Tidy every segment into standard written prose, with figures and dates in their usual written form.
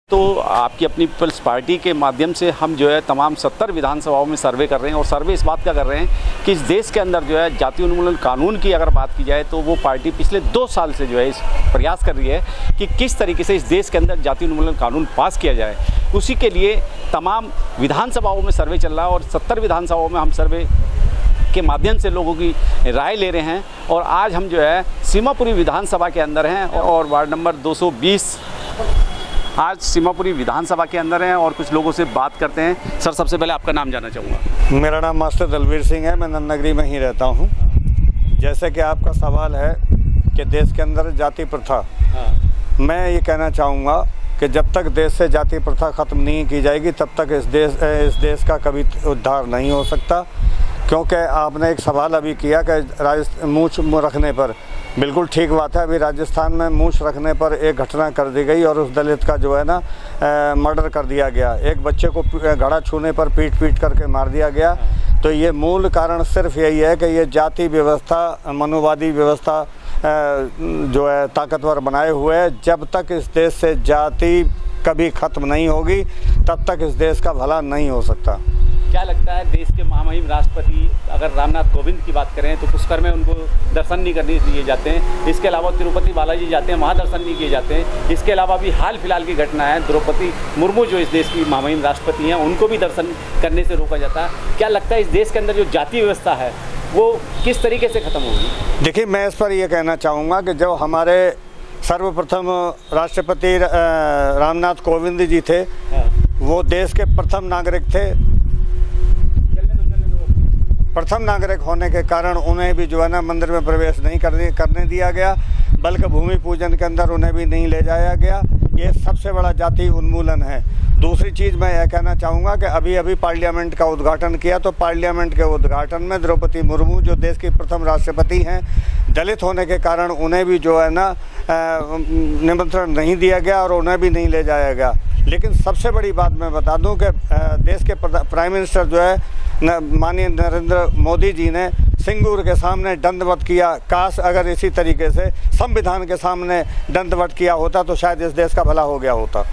तो आपकी अपनी पीपल्स पार्टी के माध्यम से हम जो है तमाम 70 विधानसभाओं में सर्वे कर रहे हैं और सर्वे इस बात का कर रहे हैं कि इस देश के अंदर जो है जाति उन्मूलन कानून की अगर बात की जाए तो वो पार्टी पिछले 2 साल से जो है इस प्रयास कर रही है कि किस तरीके से इस देश के अंदर जाति उन्मूलन कानून पास किया जाए। उसी के लिए तमाम विधानसभाओं में सर्वे चल रहा है और 70 विधानसभाओं में हम सर्वे के माध्यम से लोगों की राय ले रहे हैं। और आज हम जो है सीमापुरी विधानसभा के अंदर हैं और वार्ड नंबर 220 आज सीमापुरी विधानसभा के अंदर हैं और कुछ लोगों से बात करते हैं। सर, सबसे पहले आपका नाम जानना चाहूँगा। मेरा नाम मास्टर दलवीर सिंह है, मैं नंदनगरी में ही रहता हूँ। जैसे कि आपका सवाल है कि देश के अंदर जाति प्रथा, मैं ये कहना चाहूँगा कि जब तक देश से जाति प्रथा ख़त्म नहीं की जाएगी तब तक इस देश का कभी उद्धार नहीं हो सकता। क्योंकि आपने एक सवाल अभी किया कि मूंछ रखने पर, बिल्कुल ठीक बात है। अभी राजस्थान में मूंछ रखने पर एक घटना कर दी गई और उस दलित का जो है ना मर्डर कर दिया गया। एक बच्चे को घड़ा छूने पर पीट करके मार दिया गया। तो ये मूल कारण सिर्फ यही है कि ये जाति व्यवस्था, मनुवादी व्यवस्था जो है ताकतवर बनाए हुए है। जब तक इस देश से जाति कभी ख़त्म नहीं होगी तब तक इस देश का भला नहीं हो सकता। क्या लगता है देश के महामहिम राष्ट्रपति अगर रामनाथ कोविंद की बात करें तो पुष्कर में उनको दर्शन नहीं करने दिए जाते हैं। इसके अलावा तिरुपति बालाजी जाते हैं, वहाँ दर्शन नहीं किए जाते हैं। इसके अलावा भी हाल फिलहाल की घटना है, द्रौपदी मुर्मू जो इस देश की महामहिम राष्ट्रपति हैं उनको भी दर्शन करने से रोका जाता है। क्या लगता है इस देश के अंदर जो जाति व्यवस्था है वो किस तरीके से ख़त्म होगी? देखिए, मैं इस पर यह कहना चाहूँगा कि जो हमारे सर्वप्रथम राष्ट्रपति रामनाथ कोविंद जी थे, वो देश के प्रथम नागरिक होने के कारण उन्हें भी जो है ना मंदिर में प्रवेश नहीं करने दिया गया, बल्कि भूमि पूजन के अंदर उन्हें भी नहीं ले जाया गया। ये सबसे बड़ा जाति उन्मूलन है। दूसरी चीज़ मैं यह कहना चाहूँगा कि अभी पार्लियामेंट का उद्घाटन किया, तो पार्लियामेंट के उद्घाटन में द्रौपदी मुर्मू जो देश की प्रथम राष्ट्रपति हैं, दलित होने के कारण उन्हें भी जो है ना निमंत्रण नहीं दिया गया और उन्हें भी नहीं ले जाया गया। लेकिन सबसे बड़ी बात मैं बता दूं कि देश के प्राइम मिनिस्टर जो है माननीय नरेंद्र मोदी जी ने सिंगूर के सामने दंडवत किया। काश अगर इसी तरीके से संविधान के सामने दंडवत किया होता तो शायद इस देश का भला हो गया होता।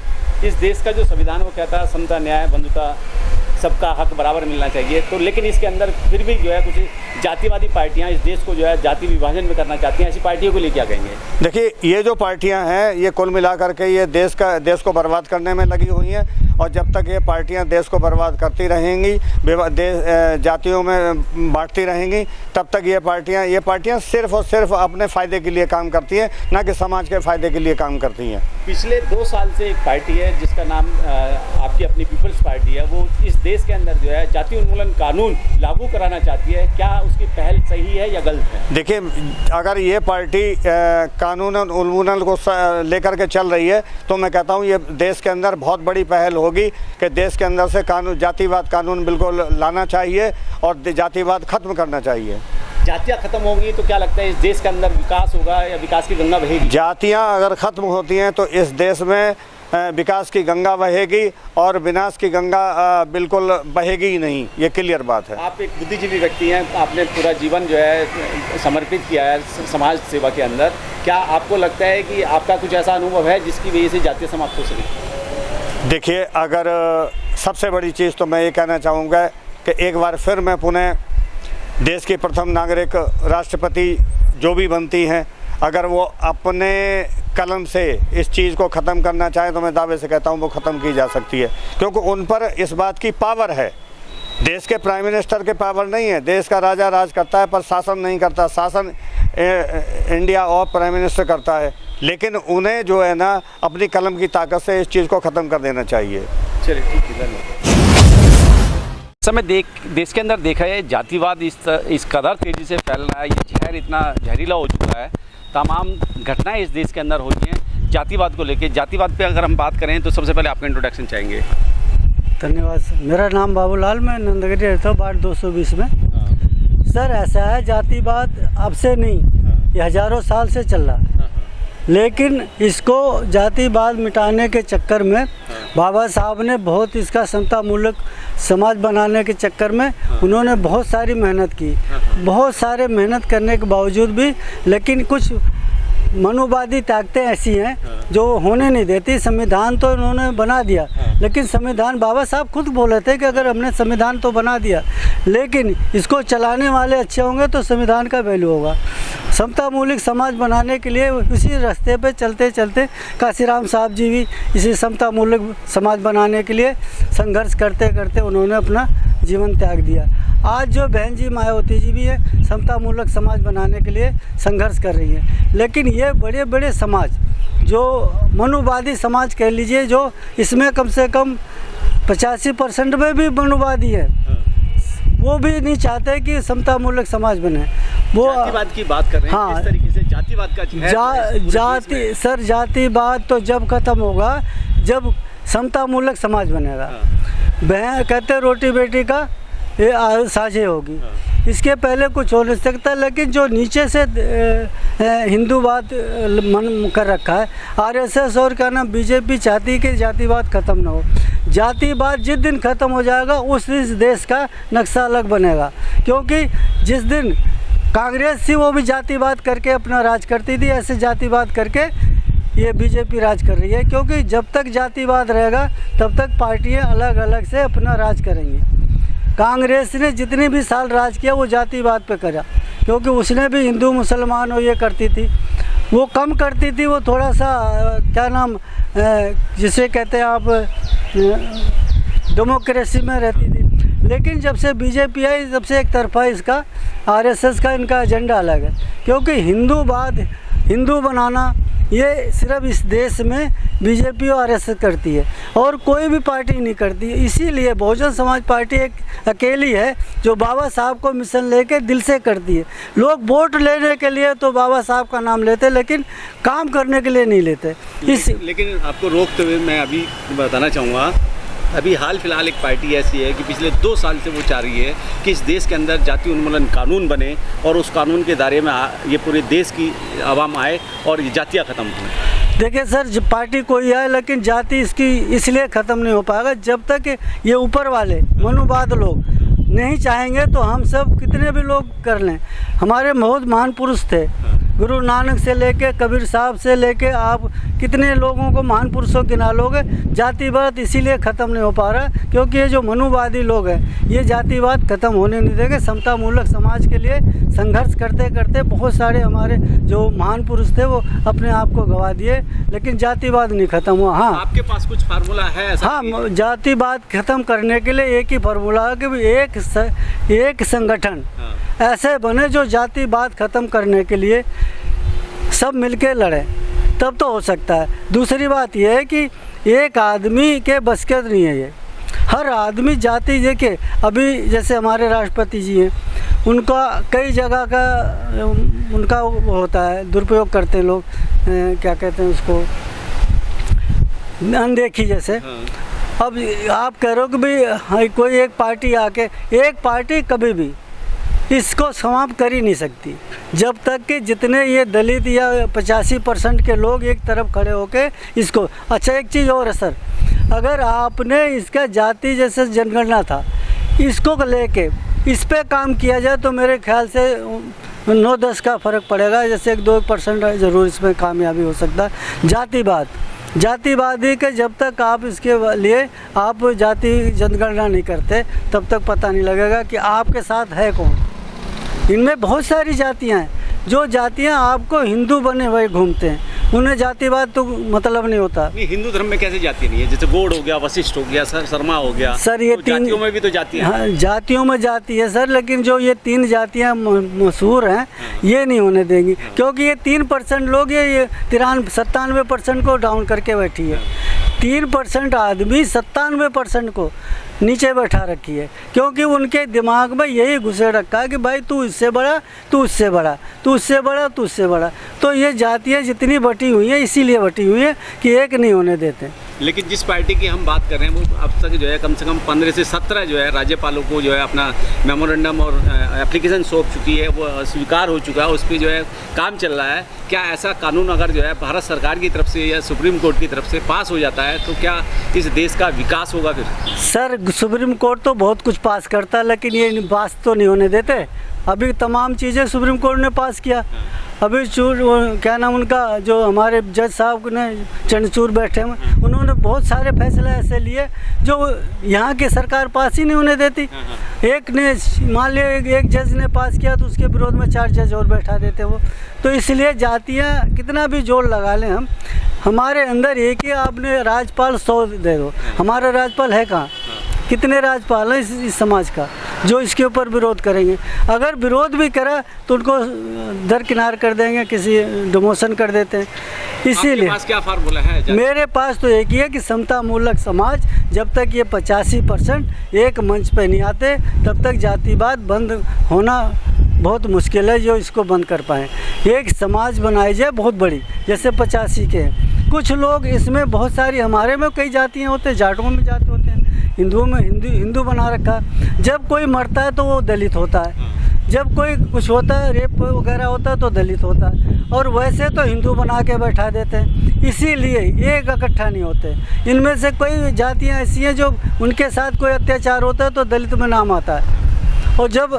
इस देश का जो संविधान वो कहता है समता, न्याय, बंधुता, सबका हक बराबर मिलना चाहिए। तो लेकिन इसके अंदर फिर भी जो है कुछ जातिवादी पार्टियां इस देश को जो है जाति विभाजन में करना चाहती हैं। ऐसी पार्टियों को लिए क्या कहेंगे? देखिए, ये जो पार्टियां हैं ये कुल मिलाकर के ये देश को बर्बाद करने में लगी हुई हैं और जब तक ये पार्टियां देश को बर्बाद करती रहेंगी, जातियों में बांटती रहेंगी, तब तक ये पार्टियां सिर्फ और सिर्फ अपने फ़ायदे के लिए काम करती हैं, ना कि समाज के फ़ायदे के लिए काम करती हैं। पिछले 2 साल से एक पार्टी है जिसका नाम आपकी अपनी पीपल्स पार्टी है, वो इस देश के अंदर जो है जाति उन्मूलन कानून लागू कराना चाहती है। क्या उसकी पहल सही है या गलत है? देखिए, अगर ये पार्टी कानून उन्मूलन को लेकर के चल रही है तो मैं कहता हूँ ये देश के अंदर बहुत बड़ी पहल होगी कि देश के अंदर से जातिवाद कानून बिल्कुल लाना चाहिए और जातिवाद खत्म करना चाहिए। जातियाँ खत्म होंगी तो क्या लगता है इस देश के अंदर विकास होगा या विकास की गंगा बहेगी? जातियाँ अगर खत्म होती हैं तो इस देश में विकास की गंगा बहेगी और विनाश की गंगा बिल्कुल बहेगी ही नहीं, ये क्लियर बात है। आप एक बुद्धिजीवी व्यक्ति हैं, आपने पूरा जीवन जो है समर्पित किया है समाज सेवा के अंदर। क्या आपको लगता है कि आपका कुछ ऐसा अनुभव है जिसकी वजह से जातियाँ समाप्त हो सकें? देखिए, अगर सबसे बड़ी चीज़ तो मैं ये कहना चाहूँगा कि एक बार फिर मैं पुनः देश की प्रथम नागरिक राष्ट्रपति जो भी बनती हैं, अगर वो अपने कलम से इस चीज़ को ख़त्म करना चाहें तो मैं दावे से कहता हूँ वो ख़त्म की जा सकती है, क्योंकि उन पर इस बात की पावर है। देश के प्राइम मिनिस्टर के पावर नहीं है। देश का राजा राज करता है पर शासन नहीं करता। शासन इंडिया और प्राइम मिनिस्टर करता है, लेकिन उन्हें जो है ना अपनी कलम की ताकत से इस चीज़ को ख़त्म कर देना चाहिए। चलिए, ठीक है, धन्यवाद। समय देश के अंदर देखा है जातिवाद इस कदर तेज़ी से फैल रहा है, ये जहर इतना जहरीला हो चुका है, तमाम घटनाएं इस देश के अंदर हो रही हैं जातिवाद को लेके। जातिवाद पे अगर हम बात करें तो सबसे पहले आपका इंट्रोडक्शन चाहेंगे। धन्यवाद सर। मेरा नाम बाबूलाल, मैं नंदनगरी रहता हूँ, वार्ड 220 में। सर, ऐसा है जातिवाद अब से नहीं, ये हज़ारों साल से चल रहा है, लेकिन इसको जातिवाद मिटाने के चक्कर में बाबा साहब ने बहुत इसका समतामूलक समाज बनाने के चक्कर में उन्होंने बहुत सारी मेहनत की। बहुत सारे मेहनत करने के बावजूद भी लेकिन कुछ मनुवादी ताकतें ऐसी हैं जो होने नहीं देती। संविधान तो इन्होंने बना दिया, लेकिन संविधान बाबा साहब खुद बोले थे कि अगर हमने संविधान तो बना दिया, लेकिन इसको चलाने वाले अच्छे होंगे तो संविधान का वैल्यू होगा। समता मूलक समाज बनाने के लिए उसी रास्ते पे चलते चलते काशीराम साहब जी भी इसी समता मूलक समाज बनाने के लिए संघर्ष करते करते उन्होंने अपना जीवन त्याग दिया। आज जो बहन जी मायावती जी भी है समता मूलक समाज बनाने के लिए संघर्ष कर रही है, लेकिन ये बड़े बड़े समाज जो मनुवादी समाज कह लीजिए, जो इसमें कम से कम 85% में भी मनुवादी है, वो भी नहीं चाहते कि समता मूलक समाज बने। वो जातिवाद की बात कर रहे हैं। हाँ, किस तरीके से जातिवाद का जाति सर जातिवाद तो जब खत्म होगा जब समता मूलक समाज बनेगा। बहन कहते रोटी बेटी का ये साझे होगी, इसके पहले कुछ हो नहीं सकता। लेकिन जो नीचे से हिंदूवाद मन कर रखा है, आरएसएस और क्या नाम बीजेपी चाहती है कि जातिवाद ख़त्म ना हो। जातिवाद जिस दिन ख़त्म हो जाएगा उस दिन देश का नक्शा अलग बनेगा, क्योंकि जिस दिन कांग्रेस थी वो भी जातिवाद करके अपना राज करती थी, ऐसे जातिवाद करके ये बीजेपी राज कर रही है। क्योंकि जब तक जातिवाद रहेगा तब तक पार्टियां अलग अलग से अपना राज करेंगी। कांग्रेस ने जितने भी साल राज किया वो जातिवाद पे करा, क्योंकि उसने भी हिंदू मुसलमान और ये करती थी, वो कम करती थी, वो थोड़ा सा क्या नाम जिसे कहते हैं आप डेमोक्रेसी में रहती थी। लेकिन जब से बीजेपी आई तब से एक तरफा इसका आरएसएस का इनका एजेंडा अलग है, क्योंकि हिंदू बनाना ये सिर्फ इस देश में बीजेपी और आरएसएस करती है और कोई भी पार्टी नहीं करती है। इसीलिए बहुजन समाज पार्टी एक अकेली है जो बाबा साहब को मिशन लेके दिल से करती है। लोग वोट लेने के लिए तो बाबा साहब का नाम लेते, लेकिन काम करने के लिए नहीं लेते। लेकिन आपको रोकते हुए मैं अभी बताना चाहूँगा, अभी हाल फिलहाल एक पार्टी ऐसी है कि पिछले 2 साल से वो चाह रही है कि इस देश के अंदर जाति उन्मूलन कानून बने और उस कानून के दायरे में ये पूरे देश की आवाम आए और ये जातियाँ ख़त्म हों। देखिए सर, पार्टी कोई है लेकिन जाति इसकी इसलिए ख़त्म नहीं हो पाएगा जब तक ये ऊपर वाले मनुवाद लोग नहीं चाहेंगे। तो हम सब कितने भी लोग कर लें, हमारे बहुत महान पुरुष थे, गुरु नानक से लेके कबीर साहब से लेके आप कितने लोगों को महान पुरुषों गिना लोगे। जातिवाद इसीलिए ख़त्म नहीं हो पा रहा क्योंकि ये जो मनुवादी लोग हैं ये जातिवाद ख़त्म होने नहीं देंगे। समता मूलक समाज के लिए संघर्ष करते करते बहुत सारे हमारे जो महान पुरुष थे वो अपने आप को गंवा दिए, लेकिन जातिवाद नहीं ख़त्म हुआ। हाँ, आपके पास कुछ फार्मूला है ऐसा? हाँ, जातिवाद ख़त्म करने के लिए एक ही फार्मूला है कि एक संगठन ऐसे बने जो जातिवाद ख़त्म करने के लिए सब मिलके लड़े, तब तो हो सकता है। दूसरी बात यह है कि एक आदमी के बस के नहीं है ये, हर आदमी जाति देखे। अभी जैसे हमारे राष्ट्रपति जी हैं, उनका कई जगह का उनका वो होता है, दुरुपयोग करते हैं लोग, क्या कहते हैं उसको, अनदेखी जैसे। अब आप कह रहे हो कि भाई कोई एक पार्टी आके, एक पार्टी कभी भी इसको समाप्त कर ही नहीं सकती जब तक कि जितने ये दलित या 85% के लोग एक तरफ खड़े होके इसको। अच्छा, एक चीज़ और है सर, अगर आपने इसका जाति जैसे जनगणना था इसको लेके इस पे काम किया जाए तो मेरे ख्याल से 9-10 का फ़र्क पड़ेगा। जैसे 1-2% ज़रूर इसमें कामयाबी हो सकता है। जातिवादी के जब तक आप इसके लिए आप जाति जनगणना नहीं करते तब तक पता नहीं लगेगा कि आपके साथ है कौन। इनमें बहुत सारी जातियां हैं, जो जातियां आपको हिंदू बने हुए घूमते हैं, उन्हें जातिवाद तो मतलब नहीं होता। नहीं, हिंदू धर्म में कैसे जाति नहीं है? जैसे गौड़ हो गया, वशिष्ठ हो गया, शर्मा हो गया, सर ये तो 3 जातियों में भी तो जातियां हैं। हाँ, जातियों में जाति है सर, लेकिन जो ये 3 जातियां मशहूर हैं ये नहीं होने देंगी, क्योंकि ये 3% लोग ये 97% को डाउन करके बैठी है। 3% आदमी 97% को नीचे बैठा रखी है, क्योंकि उनके दिमाग में यही घुसे रखा है कि भाई तू इससे बड़ा, तू उससे बड़ा, तू उससे बड़ा, तू उससे बड़ा। तो ये जातियाँ जितनी बटी हुई हैं इसीलिए बटी हुई है कि एक नहीं होने देते। लेकिन जिस पार्टी की हम बात कर रहे हैं वो अब तक जो है कम से कम 15 से 17 जो है राज्यपालों को जो है अपना मेमोरेंडम और एप्लीकेशन सौंप चुकी है, वो स्वीकार हो चुका है, उस पर जो है काम चल रहा है। क्या ऐसा कानून अगर जो है भारत सरकार की तरफ से या सुप्रीम कोर्ट की तरफ से पास हो जाता है तो क्या इस देश का विकास होगा फिर? सर सुप्रीम कोर्ट तो बहुत कुछ पास करता है, लेकिन ये पास तो नहीं होने देते। अभी तमाम चीज़ें सुप्रीम कोर्ट ने पास किया। अभी क्या नाम उनका, जो हमारे जज साहब ने चंद्रचूड़ बैठे हैं, उन्होंने बहुत सारे फैसले ऐसे लिए जो यहाँ की सरकार पास ही नहीं होने देती। एक ने मान लिया एक जज ने पास किया तो उसके विरोध में 4 जज और बैठा देते वो। तो इसलिए जातियाँ कितना भी जोर लगा लें हम, हमारे अंदर एक ही आपने राज्यपाल 100 दे दो, हमारा राज्यपाल है कहाँ? कितने राज्यपाल हैं इस समाज का जो इसके ऊपर विरोध करेंगे? अगर विरोध भी करा तो उनको दरकिनार कर देंगे, किसी डिमोशन कर देते हैं। इसीलिए क्या फार्मूला है? मेरे पास तो एक ही है कि समता मूलक समाज, जब तक ये 85% एक मंच पे नहीं आते तब तक जातिवाद बंद होना बहुत मुश्किल है, जो इसको बंद कर पाएँ। एक समाज बनाई जाए बहुत बड़ी, जैसे 85 के हैं। कुछ लोग इसमें बहुत सारी, हमारे में कई जातियाँ होते हैं, जाटों में जाति होते हैं, हिंदुओं में हिंदू बना रखा। जब कोई मरता है तो वो दलित होता है, जब कोई कुछ होता है, रेप वगैरह होता है तो दलित होता है, और वैसे तो हिंदू बना के बैठा देते हैं। इसीलिए ये इकट्ठा नहीं होते। इनमें से कोई जातियाँ ऐसी हैं जो उनके साथ कोई अत्याचार होता है तो दलित में नाम आता है, और जब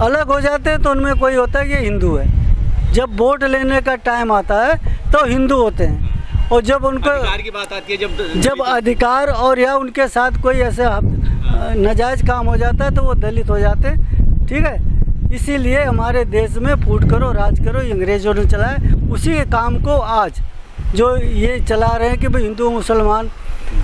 अलग हो जाते हैं तो उनमें कोई होता है कि हिंदू है। जब वोट लेने का टाइम आता है तो हिंदू होते हैं, और जब उनको अधिकार की बात आती है, जब अधिकार और या उनके साथ कोई ऐसा नाजायज काम हो जाता है तो वो दलित हो जाते हैं। ठीक है, इसीलिए हमारे देश में फूट करो राज करो अंग्रेजों ने चलाया, उसी काम को आज जो ये चला रहे हैं कि भाई हिंदू मुसलमान,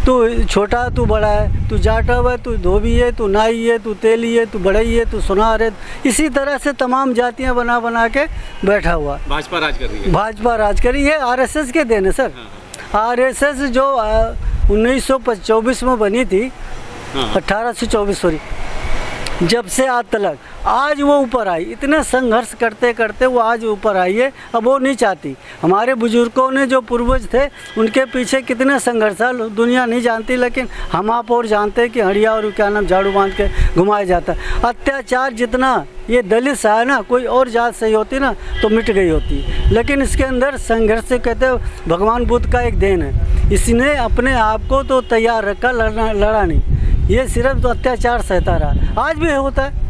तू छोटा तू बड़ा है, तू जाटा है, तू धोबी है, तू नाई है, तू तेली है, तू बड़ई है, तू सुनार है। इसी तरह से तमाम जातियां बना बना के बैठा हुआ। भाजपा राज कर रही है। भाजपा राज कर रही है। आरएसएस के देन है सर। आरएसएस जो 1924 में बनी थी, 1824 सॉरी, जब से आज तक आज वो ऊपर आई, इतने संघर्ष करते करते वो आज ऊपर आई है। अब वो नहीं चाहती। हमारे बुजुर्गों ने जो पूर्वज थे उनके पीछे कितने संघर्ष दुनिया नहीं जानती, लेकिन हम आप और जानते हैं कि हड़िया और क्या नाम झाड़ू बांध के घुमाया जाता है। अत्याचार जितना ये दलित सा है ना, कोई और जात सही होती ना तो मिट गई होती, लेकिन इसके अंदर संघर्ष से कहते हैं भगवान बुद्ध का एक देन है। इसने अपने आप को तो तैयार रखा, लड़ा नहीं, ये सिर्फ तो अत्याचार सहता रहा। आज भी होता है।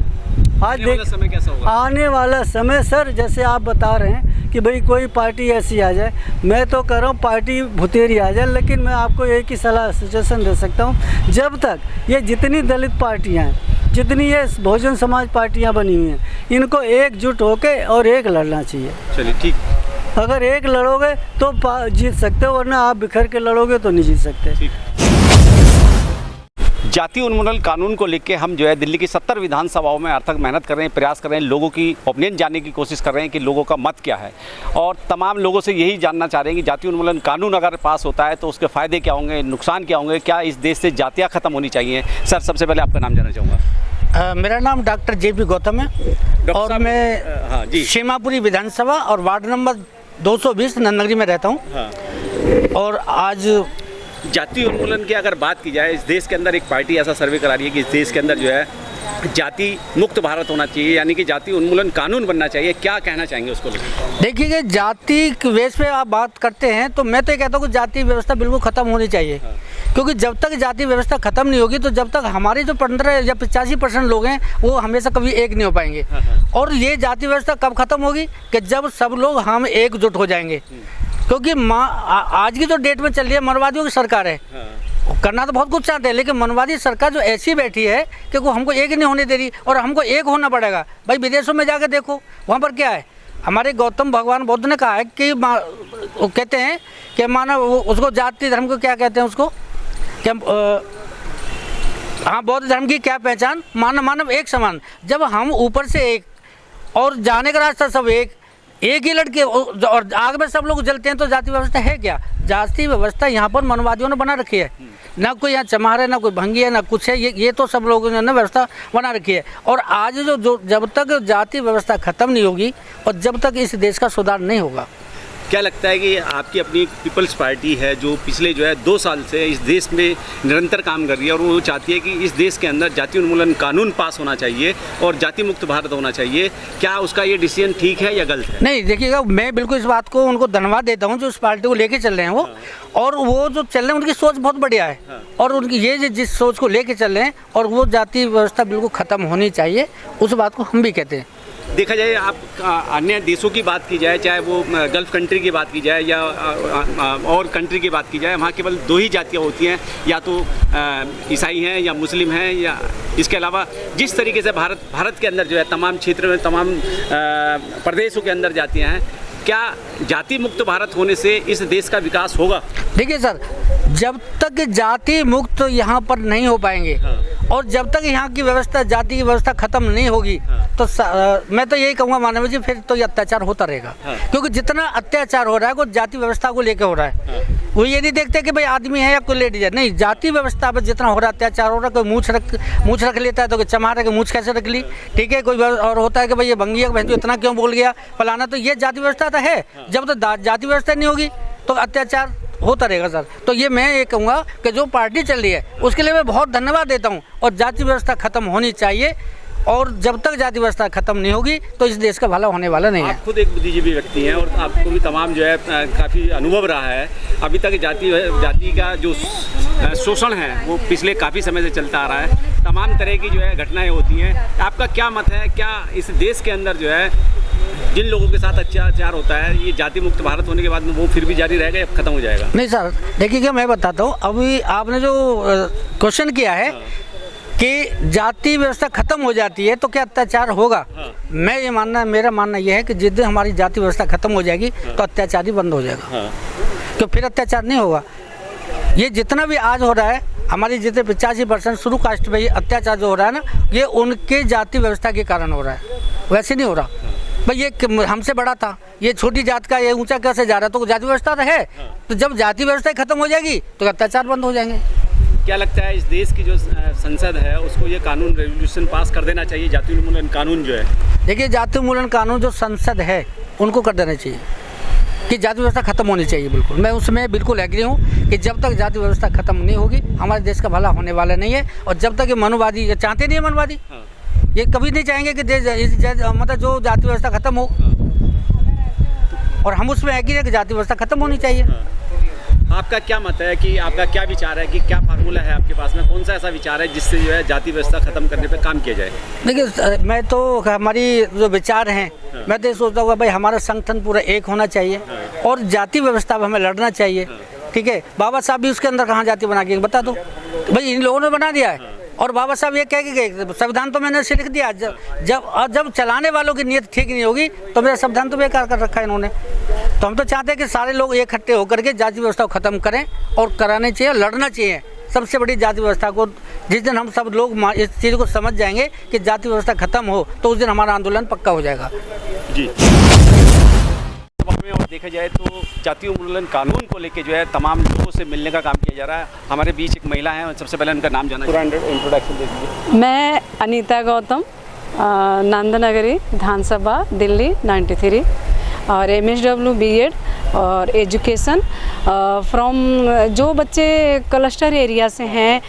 आज देख समय कैसा होगा? आने वाला समय सर, जैसे आप बता रहे हैं कि भाई कोई पार्टी ऐसी आ जाए, मैं तो कह रहा हूँ पार्टी भुतेरी आ जाए, लेकिन मैं आपको एक ही सलाह सजेशन दे सकता हूँ, जब तक ये जितनी दलित पार्टियाँ हैं, जितनी ये बहुजन समाज पार्टियाँ बनी हुई हैं, इनको एकजुट होकर और एक लड़ना चाहिए। चलिए ठीक, अगर एक लड़ोगे तो जीत सकते हो, वरना आप बिखर के लड़ोगे तो नहीं जीत सकते। जाति उन्मूलन कानून को लेकर हम जो है दिल्ली की 70 विधानसभाओं में अर्थक मेहनत कर रहे हैं, प्रयास कर रहे हैं, लोगों की ओपिनियन जानने की कोशिश कर रहे हैं कि लोगों का मत क्या है, और तमाम लोगों से यही जानना चाह रहे हैं कि जाति उन्मूलन कानून अगर पास होता है तो उसके फ़ायदे क्या होंगे, नुकसान क्या होंगे, क्या इस देश से जातियाँ ख़त्म होनी चाहिए। सर, सबसे पहले आपका नाम जानना चाहूँगा। मेरा नाम डॉक्टर JP गौतम है और मैं हाँ जी, शेमापुरी विधानसभा और वार्ड नंबर 220 नंदनगरी में रहता हूँ। और आज जाति उन्मूलन की अगर बात की जाए, इस देश के अंदर एक पार्टी ऐसा सर्वे करा रही है कि इस देश के अंदर जो है जाति मुक्त भारत होना चाहिए, यानी कि जाति उन्मूलन कानून बनना चाहिए। क्या कहना चाहेंगे उसको लेकर? देखिए, जाति के बेस पे आप बात करते हैं तो मैं तो ये कहता हूँ कि जाति व्यवस्था बिल्कुल ख़त्म होनी चाहिए। क्योंकि जब तक जाति व्यवस्था ख़त्म नहीं होगी तो जब तक हमारे जो 15 या 85% लोग हैं वो हमेशा कभी एक नहीं हो पाएंगे। और ये जाति व्यवस्था कब ख़त्म होगी कि जब सब लोग हम एकजुट हो जाएंगे। क्योंकि आज की जो डेट में चल रही है मनवादियों की सरकार है, करना तो बहुत कुछ चाहते हैं, लेकिन मनवादी सरकार जो ऐसी बैठी है कि वो हमको एक नहीं होने दे रही, और हमको एक होना पड़ेगा। भाई विदेशों में जाकर देखो, वहाँ पर क्या है, हमारे गौतम भगवान बुद्ध ने कहा है कि वो कहते हैं कि मानव, उसको जाति धर्म को क्या कहते हैं, उसको क्या, हाँ, बौद्ध धर्म की क्या पहचान, मानव एक समान। जब हम ऊपर से एक और जाने का रास्ता सब एक ही लड़के और आग में सब लोग जलते हैं, तो जाति व्यवस्था है क्या? जाति व्यवस्था यहाँ पर मनवादियों ने बना रखी है। ना कोई यहाँ चमार है, ना कोई भंगी है, ना कुछ है, ये तो सब लोगों ने व्यवस्था बना रखी है। और आज जो जब तक जाति व्यवस्था खत्म नहीं होगी और जब तक इस देश का सुधार नहीं होगा। क्या लगता है कि आपकी अपनी पीपल्स पार्टी है जो पिछले जो है 2 साल से इस देश में निरंतर काम कर रही है और वो चाहती है कि इस देश के अंदर जाति उन्मूलन कानून पास होना चाहिए और जाति मुक्त भारत होना चाहिए, क्या उसका ये डिसीजन ठीक है या गलत है? नहीं, देखिएगा, मैं बिल्कुल इस बात को उनको धन्यवाद देता हूँ जो इस पार्टी को लेके चल रहे हैं वो। और वो जो चल रहे हैं उनकी सोच बहुत बढ़िया है। और उनकी ये जिस सोच को लेके चल रहे हैं, और वो जाति व्यवस्था बिल्कुल ख़त्म होनी चाहिए, उस बात को हम भी कहते हैं। देखा जाए आप अन्य देशों की बात की जाए, चाहे वो गल्फ कंट्री की बात की जाए या और कंट्री की बात की जाए, वहाँ केवल दो ही जातियाँ होती हैं, या तो ईसाई हैं या मुस्लिम हैं, या इसके अलावा जिस तरीके से भारत के अंदर जो है तमाम क्षेत्र में तमाम प्रदेशों के अंदर जातियाँ हैं, क्या जाति मुक्त भारत होने से इस देश का विकास होगा? देखिए सर, जब तक जाति मुक्त यहाँ पर नहीं हो पाएंगे और जब तक यहाँ की व्यवस्था, जाति की व्यवस्था खत्म नहीं होगी, तो मैं तो यही कहूँगा मानव जी, फिर तो ये अत्याचार होता रहेगा। क्योंकि जितना अत्याचार हो रहा है वो जाति व्यवस्था को लेकर हो रहा है। वो ये नहीं देखते कि भाई आदमी है या कोई लेडीज है, नहीं, जाति व्यवस्था पर जितना हो रहा है अत्याचार हो रहा है। कोई मूछ रख लेता है तो कोई चमार के मूछ कैसे रख ली, ठीक है, कोई और होता है कि भाई ये भंगी है, तो इतना क्यों बोल गया फलाना, तो ये जाति व्यवस्था तो है। जब तो जाति व्यवस्था नहीं होगी तो अत्याचार होता रहेगा सर। तो ये मैं ये कहूँगा कि जो पार्टी चल रही है उसके लिए मैं बहुत धन्यवाद देता हूँ, और जाति व्यवस्था खत्म होनी चाहिए, और जब तक जाति व्यवस्था खत्म नहीं होगी तो इस देश का भला होने वाला नहीं है। आप खुद एक बुद्धिजीवी व्यक्ति हैं और आपको भी तमाम जो है काफ़ी अनुभव रहा है। अभी तक जाति का जो शोषण है वो पिछले काफ़ी समय से चलता आ रहा है, तमाम तरह की जो है घटनाएं होती हैं। आपका क्या मत है, क्या इस देश के अंदर जो है जिन लोगों के साथ अत्याचार होता है, ये जाति मुक्त भारत होने के बाद में वो फिर भी जारी रहेगा या खत्म हो जाएगा? नहीं सर, देखिए क्या मैं बताता हूँ, अभी आपने जो क्वेश्चन किया है कि जाति व्यवस्था खत्म हो जाती है तो क्या अत्याचार होगा, मैं ये मानना, मेरा मानना यह है कि जिस दिन हमारी जाति व्यवस्था खत्म हो जाएगी तो अत्याचार ही बंद हो जाएगा, तो फिर अत्याचार नहीं होगा। ये जितना भी आज हो रहा है, हमारी जितने 85% शुरू कास्ट में ये अत्याचार जो हो रहा है ना, ये उनके जाति व्यवस्था के कारण हो रहा है, वैसे नहीं हो रहा। भाई ये हमसे बड़ा था, ये छोटी जात का ये ऊंचा कैसे जा रहा है, तो जाति व्यवस्था तो है। तो जब जाति व्यवस्था खत्म हो जाएगी तो अत्याचार बंद हो जाएंगे। क्या लगता है इस देश की जो संसद है उसको ये कानून रेजोल्यूशन पास कर देना चाहिए, जाति उन्मूलन कानून जो है? देखिए, जाति उन्मूलन कानून जो संसद है उनको कर देना चाहिए कि जाति व्यवस्था खत्म होनी चाहिए। बिल्कुल, मैं उसमें बिल्कुल एग्री हूँ कि जब तक जाति व्यवस्था खत्म नहीं होगी हमारे देश का भला होने वाला नहीं है। और जब तक ये मनुवादी, ये चाहते नहीं है, मनवादी ये कभी नहीं चाहेंगे कि मतलब जो जाति व्यवस्था खत्म हो, और हम उसमें एग्री है कि जाति व्यवस्था खत्म होनी चाहिए। आपका क्या मत है, कि आपका क्या विचार है, कि क्या फार्मूला है आपके पास में, कौन सा ऐसा विचार है जिससे जो है जाति व्यवस्था खत्म करने पे काम किया जाए? देखिए, मैं तो हमारी जो विचार हैं, मैं तो ये सोचता हूँ भाई हमारा संगठन पूरा एक होना चाहिए और जाति व्यवस्था पर हमें लड़ना चाहिए, ठीक है। बाबा साहब भी उसके अंदर कहाँ जाति बना के बता दो, भाई इन लोगों ने बना दिया है। और बाबा साहब ये कह के गए, संविधान तो मैंने ऐसे लिख दिया, जब चलाने वालों की नीयत ठीक नहीं होगी तो मेरा संविधान तो बेकार कर रखा है इन्होंने। तो हम तो चाहते हैं कि सारे लोग इकट्ठे होकर के जाति व्यवस्था को खत्म करें और कराने चाहिए, लड़ना चाहिए सबसे बड़ी जाति व्यवस्था को। जिस दिन हम सब लोग इस चीज़ को समझ जाएंगे कि जाति व्यवस्था खत्म हो तो उस दिन हमारा आंदोलन पक्का हो जाएगा जी। और देखा जाए तो जाति उन्मूलन कानून को लेके जो है तमाम लोगों से मिलने का काम किया जा रहा है। हमारे बीच एक महिला है, सबसे पहले उनका नाम जाना, इंट्रोडक्शन दे दीजिए। मैं अनीता गौतम, नंदनगरी विधानसभा दिल्ली 93, और MSW B.Ed और एजुकेशन फ्रॉम जो बच्चे क्लस्टर एरिया से हैं,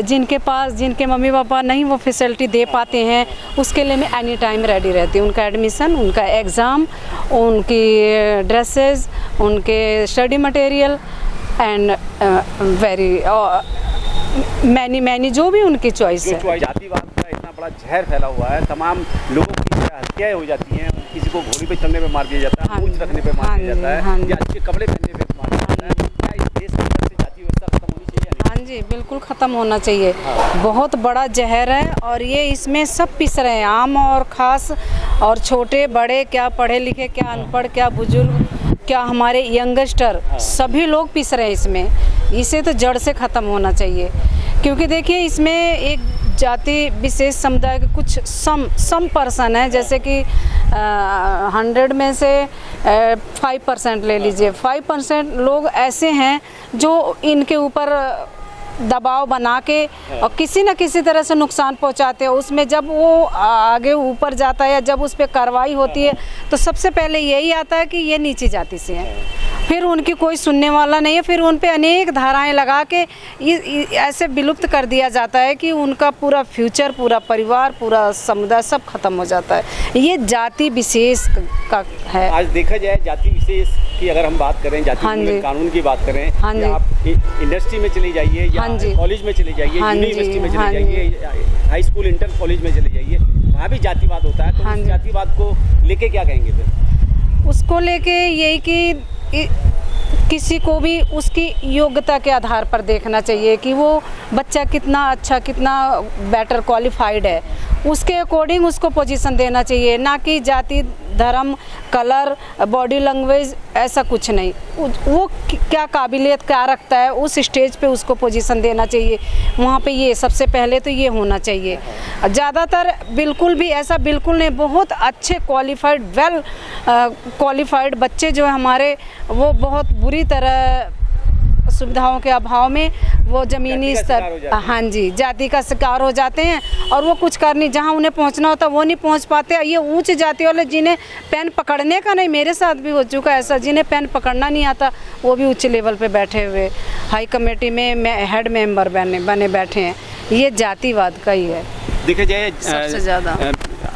जिनके मम्मी पापा नहीं वो फैसिलिटी दे पाते हैं, उसके लिए मैं एनी टाइम रेडी रहती हूँ। उनका एडमिशन, उनका एग्ज़ाम, उनकी ड्रेसेस, उनके study material and very many जो भी उनकी चॉइस है। जातिवाद का इतना बड़ा जहर फैला हुआ है, तमाम लोगों की हत्याएं हो जाती हैं, किसी को घोड़ी पे चलने पे मार दिया जाता है, मूंछ रखने पे मार दिया जाता है, या अच्छे कपड़े पहनने पे मार दिया जाता है। क्या इस देश के अंदर से जाति व्यवस्था खत्म होनी चाहिए? हाँ जी, बिल्कुल ख़त्म होना चाहिए। बहुत बड़ा जहर है और ये इसमें सब पिस रहे हैं, आम और ख़ास और छोटे बड़े, क्या पढ़े लिखे, क्या अनपढ़, क्या बुजुर्ग, क्या हमारे यंगस्टर, सभी लोग पिस रहे हैं इसमें। इसे तो जड़ से ख़त्म होना चाहिए, क्योंकि देखिए इसमें एक जाति विशेष समुदाय के कुछ सम पर्सन है, जैसे कि 100 में से 5% ले लीजिए, 5% लोग ऐसे हैं जो इनके ऊपर दबाव बना के और किसी न किसी तरह से नुकसान पहुंचाते हैं। उसमें जब वो आगे ऊपर जाता है या जब उस पर कार्रवाई होती है तो सबसे पहले यही आता है कि ये नीची जाति से है, फिर उनकी कोई सुनने वाला नहीं है, फिर उन पे अनेक धाराएं लगा के ऐसे विलुप्त कर दिया जाता है कि उनका पूरा फ्यूचर, पूरा परिवार, पूरा समुदाय सब खत्म हो जाता है। ये जाति विशेष का है। आज देखा जाए जाति विशेष की अगर हम बात करें, जाति कानून की बात करें, या आप इंडस्ट्री में चली जाइए या कॉलेज में चले जाइए, यूनिवर्सिटी में चले जाइए, हाई स्कूल इंटर कॉलेज में चले जाइए, वहाँ भी जातिवाद होता है, तो हाँ उस जी। जातिवाद को लेके क्या कहेंगे फिर? उसको लेके यही कि किसी को भी उसकी योग्यता के आधार पर देखना चाहिए कि वो बच्चा कितना अच्छा, कितना बेटर क्वालिफाइड है, उसके अकॉर्डिंग उसको पोजीशन देना चाहिए, ना कि जाति, धर्म, कलर, बॉडी लैंग्वेज, ऐसा कुछ नहीं। वो क्या काबिलियत क्या रखता है, उस स्टेज पे उसको पोजीशन देना चाहिए। वहाँ पे ये सबसे पहले तो ये होना चाहिए। ज़्यादातर बिल्कुल भी ऐसा बिल्कुल नहीं, बहुत अच्छे क्वालिफाइड, वेल क्वालिफाइड बच्चे जो है हमारे, वो बहुत बुरी तरह सुविधाओं के अभाव में वो ज़मीनी स्तर, हाँ जी, जाति का शिकार हो जाते हैं और वो कुछ कर नहीं, जहाँ उन्हें पहुंचना होता वो नहीं पहुंच पाते। ये ऊंच जाति वाले जिन्हें पेन पकड़ने का नहीं, मेरे साथ भी हो चुका है ऐसा, जिन्हें पेन पकड़ना नहीं आता वो भी उच्च लेवल पे बैठे हुए हाई कमेटी में हेड मेंबर बने बैठे हैं। ये जातिवाद का ही है देखा जाए सबसे ज़्यादा।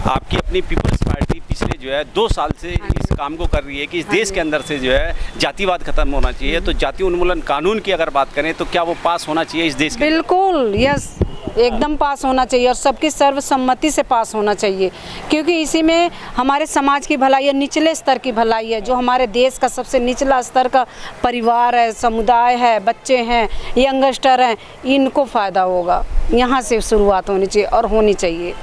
आपकी अपनी पीपल्स पार्टी पिछले जो है 2 साल से इस काम को कर रही है कि इस देश के अंदर से जो है जातिवाद खत्म होना चाहिए। तो जाति उन्मूलन कानून की अगर बात करें तो क्या वो पास होना चाहिए इस देश के? बिल्कुल, यस, एकदम पास होना चाहिए और सबकी सर्वसम्मति से पास होना चाहिए, क्योंकि इसी में हमारे समाज की भलाई है, निचले स्तर की भलाई है, जो हमारे देश का सबसे निचला स्तर का परिवार है, समुदाय है, बच्चे हैं, यंगस्टर हैं, इनको फ़ायदा होगा। यहाँ से शुरुआत होनी चाहिए और होनी चाहिए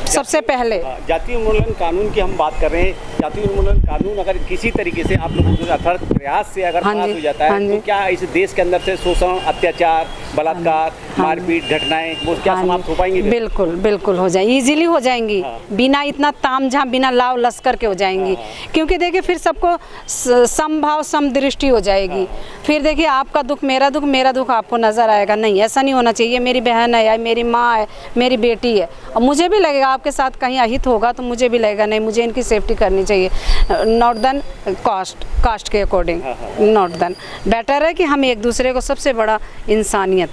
सबसे पहले। जाति उन्मूलन कानून की हम बात कर रहे हैं। जाति उन्मूलन कानून अगर किसी तरीके से आप लोगों के अथक प्रयास से अगर हाँ पास जी, हो जाता है हाँ जी। तो क्या इस देश के अंदर से शोषण, अत्याचार, बलात्कार, मारपीट घटनाएं वो क्या समाप्त हो पाएंगी? बिल्कुल बिल्कुल हो जाएंगी, इजीली हो जाएंगी, बिना इतना तामझाम, बिना लाव लश्कर के हो जाएंगी। क्योंकि देखिए फिर सबको समभाव समदृष्टि हो जाएगी। फिर देखिए आपका दुख मेरा दुख, मेरा दुख आपको नज़र आएगा। नहीं, ऐसा नहीं होना चाहिए। मेरी बहन है, मेरी माँ है, मेरी बेटी है, और मुझे भी लगेगा आपके साथ कहीं अहित होगा तो मुझे भी लगेगा नहीं, मुझे इनकी सेफ्टी करनी चाहिए, नॉट देन कास्ट के अकॉर्डिंग, नॉट देन बेटर है कि हम एक दूसरे को, सबसे बड़ा इंसानियत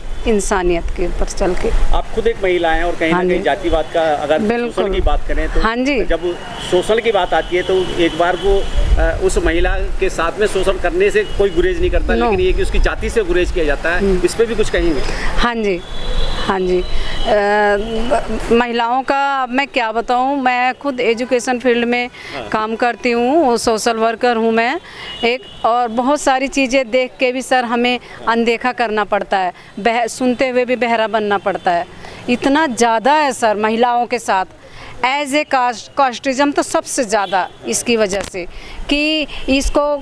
के ऊपर चल के। आप खुद एक महिला हैं और कहीं ना कहीं जातिवाद का अगर शोषण की बात करें तो हाँ जी, जब शोषण की बात आती है तो एक बार वो उस महिला के साथ में शोषण करने से कोई गुरेज नहीं करता, लेकिन ये कि उसकी जाति से गुरेज किया जाता है, इस पर भी कुछ कहेंगे? हाँ जी, हाँ जी। महिलाओं का मैं क्या बताऊं, मैं खुद एजुकेशन फील्ड में काम करती हूँ, सोशल वर्कर हूँ मैं एक, और बहुत सारी चीज़ें देख के भी सर हमें अनदेखा करना पड़ता है, सुनते हुए भी बहरा बनना पड़ता है। इतना ज़्यादा है सर महिलाओं के साथ, एज ए कास्टिज्म तो सबसे ज़्यादा, इसकी वजह से कि इसको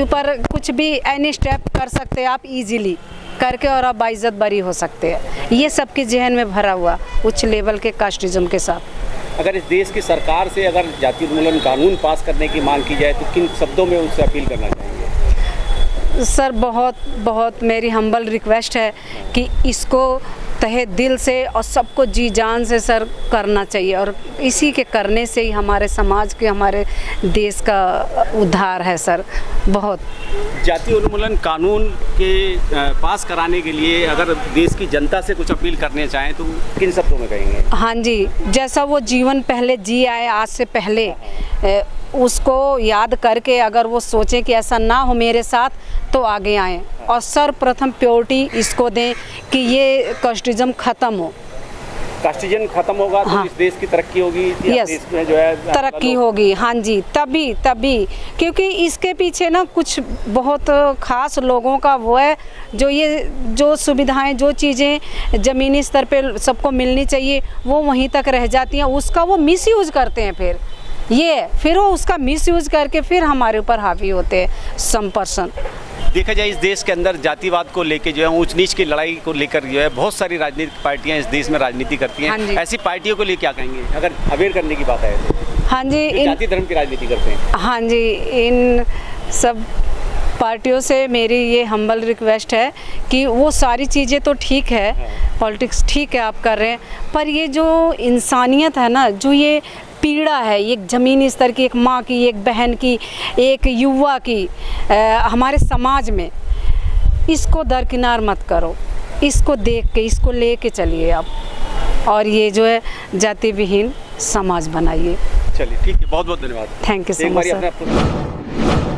ऊपर कुछ भी एनी स्टेप कर सकते हैं आप इजीली करके और आप बाइज्जत बरी हो सकते हैं। ये सबके जहन में भरा हुआ उच्च लेवल के कास्टिज्म के साथ। अगर इस देश की सरकार से अगर जाति उन्मूलन कानून पास करने की मांग की जाए तो किन शब्दों में उससे अपील करना चाहेंगे? सर बहुत मेरी हम्बल रिक्वेस्ट है कि इसको तहे दिल से और सबको जी जान से सर करना चाहिए, और इसी के करने से ही हमारे समाज के, हमारे देश का उद्धार है सर। बहुत जाति उन्मूलन कानून के पास कराने के लिए अगर देश की जनता से कुछ अपील करने चाहें तो किन शब्दों में कहेंगे? हाँ जी, जैसा वो जीवन पहले जी आए आज से पहले, उसको याद करके अगर वो सोचें कि ऐसा ना हो मेरे साथ, तो आगे आएँ और सर्वप्रथम प्योरिटी इसको दें कि ये कास्टिज्म ख़त्म हो। कास्टिज्म खत्म होगा तो हाँ। इस देश की तरक्की होगी, यस, देश में जो है तरक्की होगी। हाँ जी, तभी क्योंकि इसके पीछे ना कुछ बहुत ख़ास लोगों का वो है, जो सुविधाएं, जो चीज़ें ज़मीनी स्तर पे सबको मिलनी चाहिए वो वहीं तक रह जाती हैं, उसका वो मिसयूज करते हैं। फिर वो उसका मिसयूज करके फिर हमारे ऊपर हावी होते हैं सम पर्सन। देखा जाए इस देश के अंदर जातिवाद को लेकर जो है ऊंच नीच की लड़ाई को लेकर जो है बहुत सारी राजनीतिक पार्टियां इस देश में राजनीति करती हैं। हाँ जी। ऐसी पार्टियों को लिए क्या कहेंगे अगर अवेयर करने की बात है तो? हाँ जी, जाति धर्म की राजनीति करते हैं। हाँ जी, इन सब पार्टियों से मेरी ये हम्बल रिक्वेस्ट है कि वो सारी चीज़ें तो ठीक है, पॉलिटिक्स ठीक है आप कर रहे हैं, पर ये जो इंसानियत है ना, जो ये पीड़ा है, एक ज़मीनी स्तर की, एक माँ की, एक बहन की, एक युवा की, हमारे समाज में, इसको दरकिनार मत करो, इसको देख के, इसको ले के चलिए आप, और ये जो है जाति विहीन समाज बनाइए। चलिए ठीक है, बहुत बहुत धन्यवाद। थैंक यू सो एक मच बारी सर। अपने